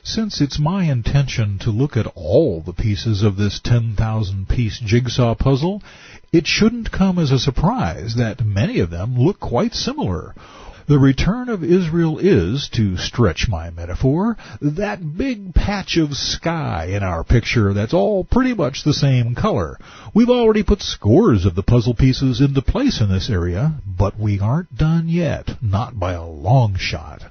Since it's my intention to look at all the pieces of this 10,000-piece jigsaw puzzle, it shouldn't come as a surprise that many of them look quite similar. The return of Israel is, to stretch my metaphor, that big patch of sky in our picture that's all pretty much the same color. We've already put scores of the puzzle pieces into place in this area, but we aren't done yet, not by a long shot.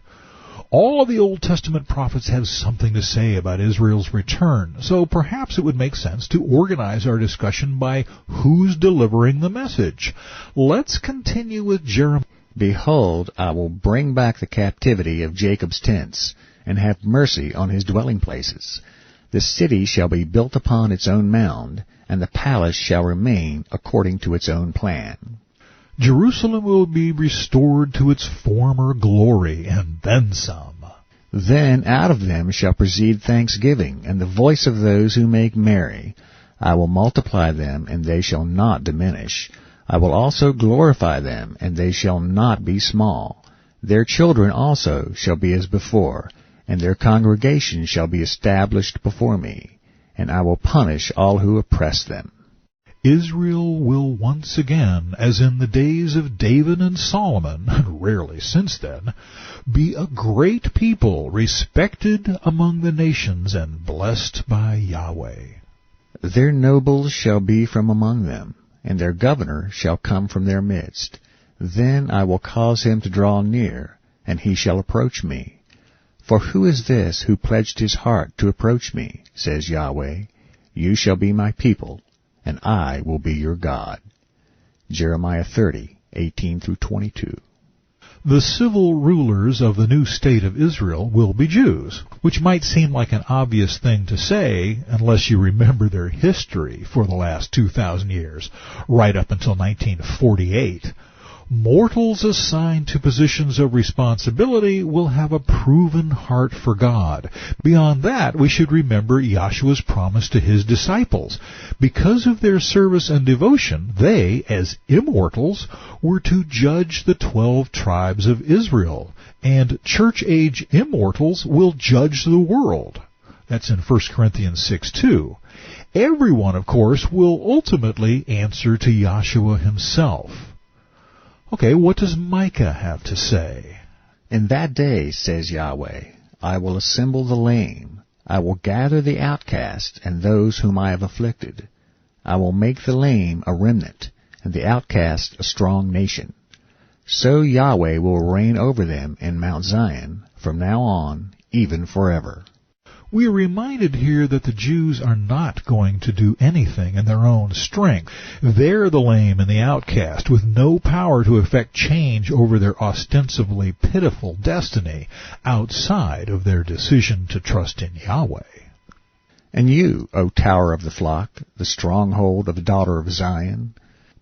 All of the Old Testament prophets have something to say about Israel's return, so perhaps it would make sense to organize our discussion by who's delivering the message. Let's continue with Jeremiah. Behold, I will bring back the captivity of Jacob's tents, and have mercy on his dwelling places. The city shall be built upon its own mound, and the palace shall remain according to its own plan. Jerusalem will be restored to its former glory, and then some. Then out of them shall proceed thanksgiving, and the voice of those who make merry. I will multiply them, and they shall not diminish. I will also glorify them, and they shall not be small. Their children also shall be as before, and their congregation shall be established before me, and I will punish all who oppress them. Israel will once again, as in the days of David and Solomon, and rarely since then, be a great people, respected among the nations and blessed by Yahweh. Their nobles shall be from among them, and their governor shall come from their midst. Then I will cause him to draw near, and he shall approach me. For who is this who pledged his heart to approach me, says Yahweh? You shall be my people, and I will be your God. Jeremiah 30:18-22. The civil rulers of the new state of Israel will be Jews, which might seem like an obvious thing to say unless you remember their history for the last 2,000 years, right up until 1948. Mortals assigned to positions of responsibility will have a proven heart for God. Beyond that, we should remember Yahshua's promise to his disciples. Because of their service and devotion, they, as immortals, were to judge the 12 tribes of Israel, and church-age immortals will judge the world. That's in 1 Corinthians 6:2. Everyone, of course, will ultimately answer to Yahshua himself. Okay, what does Micah have to say? In that day, says Yahweh, I will assemble the lame. I will gather the outcast and those whom I have afflicted. I will make the lame a remnant, and the outcast a strong nation. So Yahweh will reign over them in Mount Zion, from now on, even forever. We are reminded here that the Jews are not going to do anything in their own strength. They're the lame and the outcast, with no power to effect change over their ostensibly pitiful destiny outside of their decision to trust in Yahweh. And you, O tower of the flock, the stronghold of the daughter of Zion,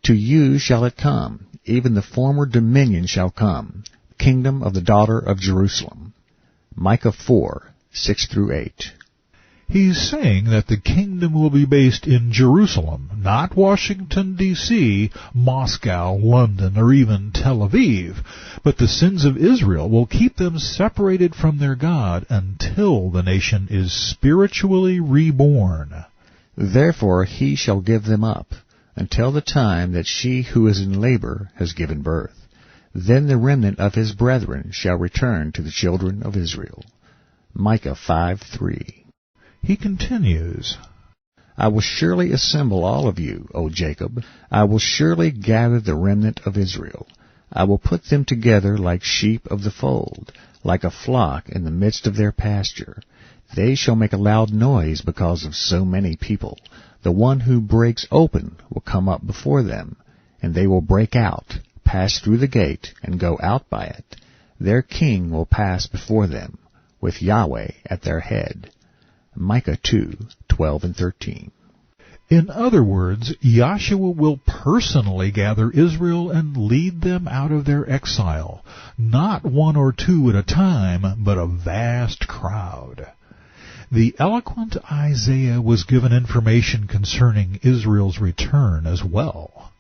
to you shall it come, even the former dominion shall come, kingdom of the daughter of Jerusalem. Micah 4:6-8. He's saying that the kingdom will be based in Jerusalem, not Washington, D.C., Moscow, London, or even Tel Aviv. But the sins of Israel will keep them separated from their God until the nation is spiritually reborn. Therefore he shall give them up, until the time that she who is in labor has given birth. Then the remnant of his brethren shall return to the children of Israel. Micah 5:3. He continues, I will surely assemble all of you, O Jacob. I will surely gather the remnant of Israel. I will put them together like sheep of the fold, like a flock in the midst of their pasture. They shall make a loud noise because of so many people. The one who breaks open will come up before them, and they will break out, pass through the gate, and go out by it. Their king will pass before them, with Yahweh at their head. Micah 2:12-13. In other words, Yahshua will personally gather Israel and lead them out of their exile, not one or two at a time, but a vast crowd. The eloquent Isaiah was given information concerning Israel's return as well.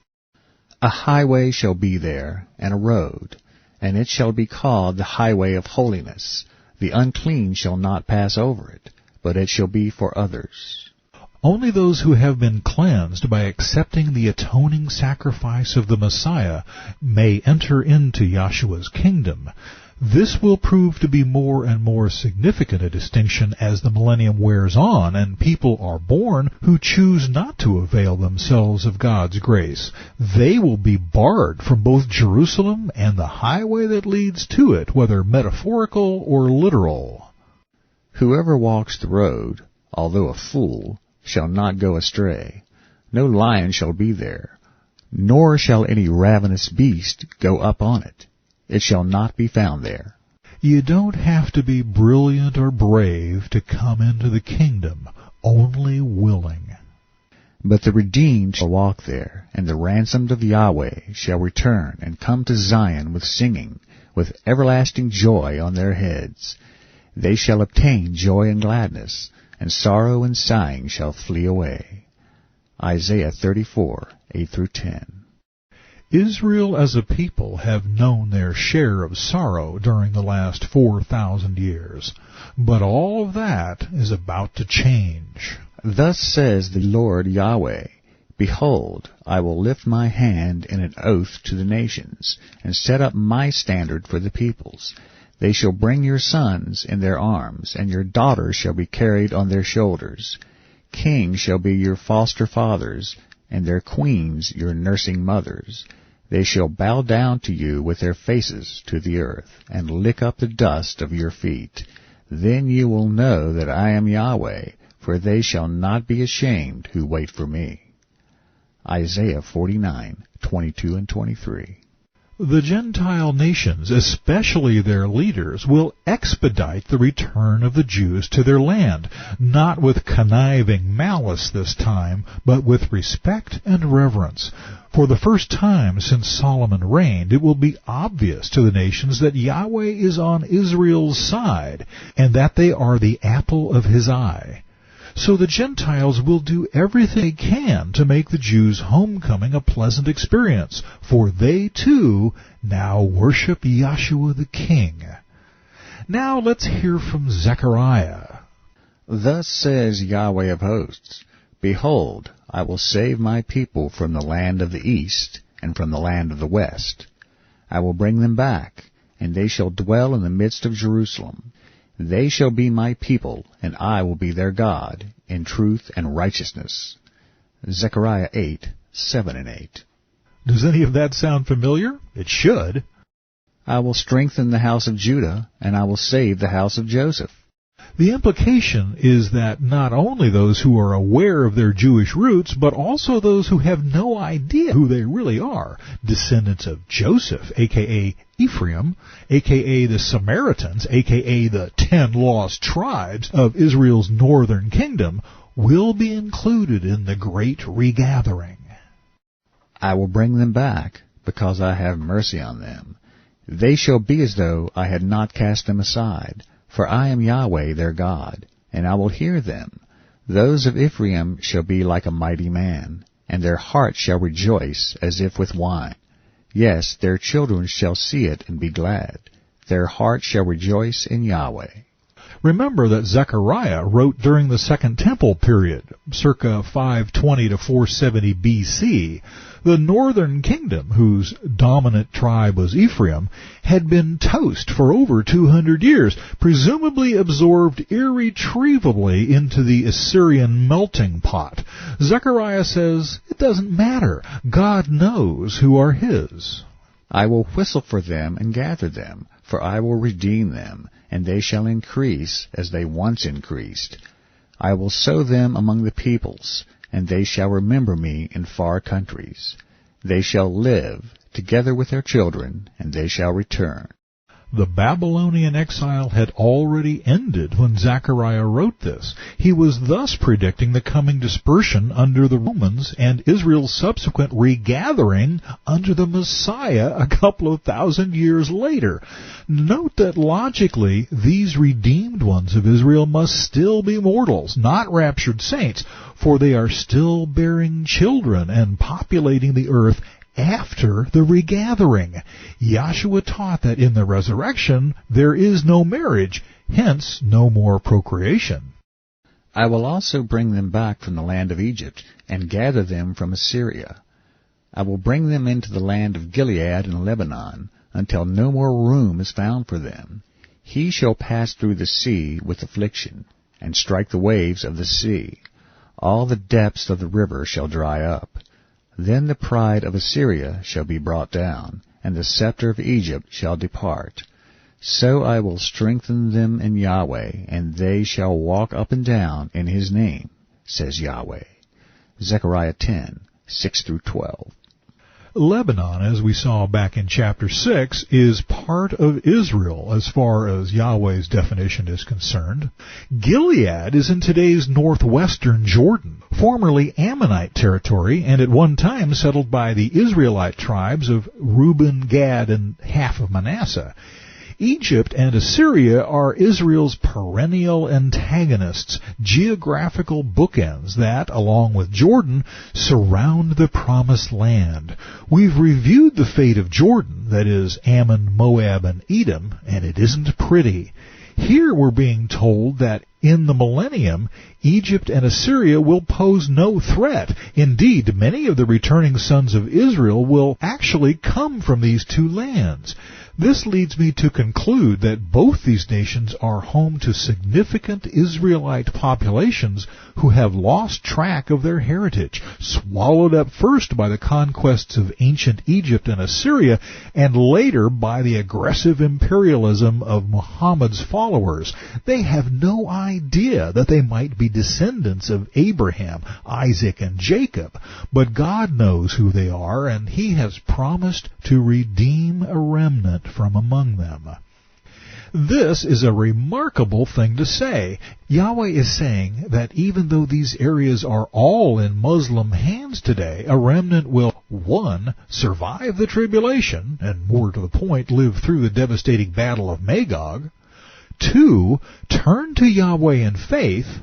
A highway shall be there, and a road, and it shall be called the highway of holiness. The unclean shall not pass over it, but it shall be for others. Only those who have been cleansed by accepting the atoning sacrifice of the Messiah may enter into Yahshua's kingdom. This will prove to be more and more significant a distinction as the millennium wears on and people are born who choose not to avail themselves of God's grace. They will be barred from both Jerusalem and the highway that leads to it, whether metaphorical or literal. Whoever walks the road, although a fool, shall not go astray. No lion shall be there, nor shall any ravenous beast go up on it. It shall not be found there. You don't have to be brilliant or brave to come into the kingdom, only willing. But the redeemed shall walk there, and the ransomed of Yahweh shall return and come to Zion with singing, with everlasting joy on their heads. They shall obtain joy and gladness, and sorrow and sighing shall flee away. Isaiah 34, 8-10. Israel as a people have known their share of sorrow during the last 4,000 years, but all of that is about to change. Thus says the Lord Yahweh, Behold, I will lift my hand in an oath to the nations, and set up my standard for the peoples. They shall bring your sons in their arms, and your daughters shall be carried on their shoulders. Kings shall be your foster fathers, and their queens your nursing mothers. They shall bow down to you with their faces to the earth, and lick up the dust of your feet. Then you will know that I am Yahweh, for they shall not be ashamed who wait for me. Isaiah 49, 22-23. The Gentile nations, especially their leaders, will expedite the return of the Jews to their land, not with conniving malice this time, but with respect and reverence. For the first time since Solomon reigned, it will be obvious to the nations that Yahweh is on Israel's side, and that they are the apple of his eye. So the Gentiles will do everything they can to make the Jews' homecoming a pleasant experience, for they too now worship Yahshua the King. Now let's hear from Zechariah. Thus says Yahweh of hosts, Behold, I will save my people from the land of the east and from the land of the west. I will bring them back, and they shall dwell in the midst of Jerusalem. They shall be my people, and I will be their God, in truth and righteousness. Zechariah 8, 7-8. Does any of that sound familiar? It should. I will strengthen the house of Judah, and I will save the house of Joseph. The implication is that not only those who are aware of their Jewish roots, but also those who have no idea who they really are, descendants of Joseph, a.k.a. Ephraim, a.k.a. the Samaritans, a.k.a. the 10 lost tribes of Israel's northern kingdom, will be included in the great regathering. I will bring them back, because I have mercy on them. They shall be as though I had not cast them aside. For I am Yahweh their God, and I will hear them. Those of Ephraim shall be like a mighty man, and their heart shall rejoice as if with wine. Yes, their children shall see it and be glad. Their heart shall rejoice in Yahweh. Remember that Zechariah wrote during the Second Temple period, circa 520 to 470 B.C. The northern kingdom, whose dominant tribe was Ephraim, had been toast for over 200 years, presumably absorbed irretrievably into the Assyrian melting pot. Zechariah says, it doesn't matter. God knows who are his. I will whistle for them and gather them, for I will redeem them, and they shall increase as they once increased. I will sow them among the peoples, and they shall remember me in far countries. They shall live together with their children, and they shall return. The Babylonian exile had already ended when Zechariah wrote this. He was thus predicting the coming dispersion under the Romans and Israel's subsequent regathering under the Messiah a couple of thousand years later. Note that logically, these redeemed ones of Israel must still be mortals, not raptured saints, for they are still bearing children and populating the earth after the regathering. Yahshua taught that in the resurrection there is no marriage. hence no more procreation. I will also bring them back from the land of Egypt, and gather them from Assyria. I will bring them into the land of Gilead and Lebanon, until no more room is found for them. He shall pass through the sea with affliction, and strike the waves of the sea. All the depths of the river shall dry up. Then the pride of Assyria shall be brought down, and the scepter of Egypt shall depart. So I will strengthen them in Yahweh, and they shall walk up and down in his name, says Yahweh. Zechariah 10:6-12. Lebanon, as we saw back in chapter 6, is part of Israel as far as Yahweh's definition is concerned. Gilead is in today's northwestern Jordan, formerly Ammonite territory, and at one time settled by the Israelite tribes of Reuben, Gad, and half of Manasseh. Egypt and Assyria are Israel's perennial antagonists, geographical bookends that, along with Jordan, surround the Promised Land. We've reviewed the fate of Jordan, that is, Ammon, Moab, and Edom, and it isn't pretty. Here we're being told that in the millennium, Egypt and Assyria will pose no threat. Indeed, many of the returning sons of Israel will actually come from these two lands. This leads me to conclude that both these nations are home to significant Israelite populations who have lost track of their heritage, swallowed up first by the conquests of ancient Egypt and Assyria, and later by the aggressive imperialism of Muhammad's followers. They have no idea that they might be descendants of Abraham, Isaac, and Jacob, but God knows who they are, and He has promised to redeem a remnant from among them. This is a remarkable thing to say. Yahweh is saying that even though these areas are all in Muslim hands today, a remnant will, 1, survive the tribulation, and more to the point, live through the devastating battle of Magog, 2, turn to Yahweh in faith,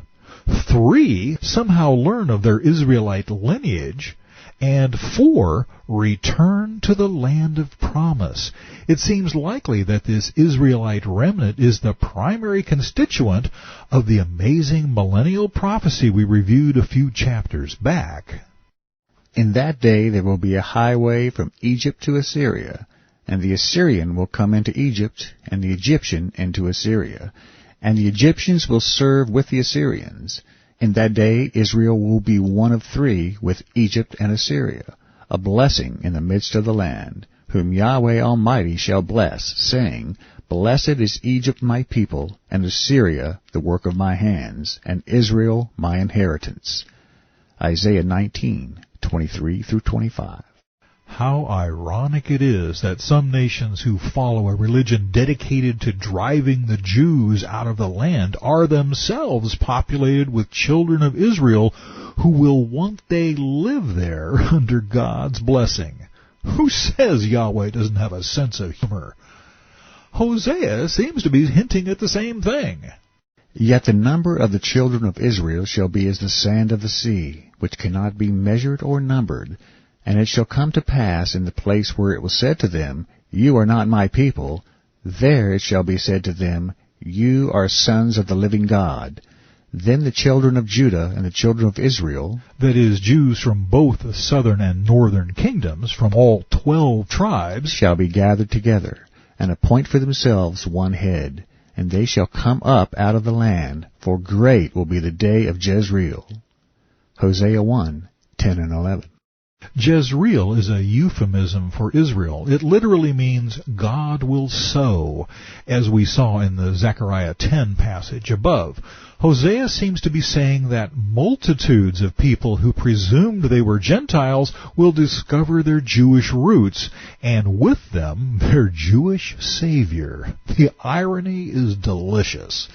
3, somehow learn of their Israelite lineage, and 4, return to the land of promise. It seems likely that this Israelite remnant is the primary constituent of the amazing millennial prophecy we reviewed a few chapters back. In that day there will be a highway from Egypt to Assyria, and the Assyrian will come into Egypt, and the Egyptian into Assyria, and the Egyptians will serve with the Assyrians. In that day Israel will be one of three with Egypt and Assyria, a blessing in the midst of the land, whom Yahweh Almighty shall bless, saying, Blessed is Egypt my people, and Assyria the work of my hands, and Israel my inheritance. Isaiah 19:23-25. How ironic it is that some nations who follow a religion dedicated to driving the Jews out of the land are themselves populated with children of Israel who will one day live there under God's blessing. Who says Yahweh doesn't have a sense of humor? Hosea seems to be hinting at the same thing. Yet the number of the children of Israel shall be as the sand of the sea, which cannot be measured or numbered. And it shall come to pass in the place where it was said to them, You are not my people, there it shall be said to them, You are sons of the living God. Then the children of Judah and the children of Israel, that is, Jews from both the southern and northern kingdoms, from all 12 tribes, shall be gathered together, and appoint for themselves one head, and they shall come up out of the land, for great will be the day of Jezreel. Hosea 1:10-11. Jezreel is a euphemism for Israel. It literally means God will sow, as we saw in the Zechariah 10 passage above. Hosea seems to be saying that multitudes of people who presumed they were Gentiles will discover their Jewish roots, and with them their Jewish Savior. The irony is delicious.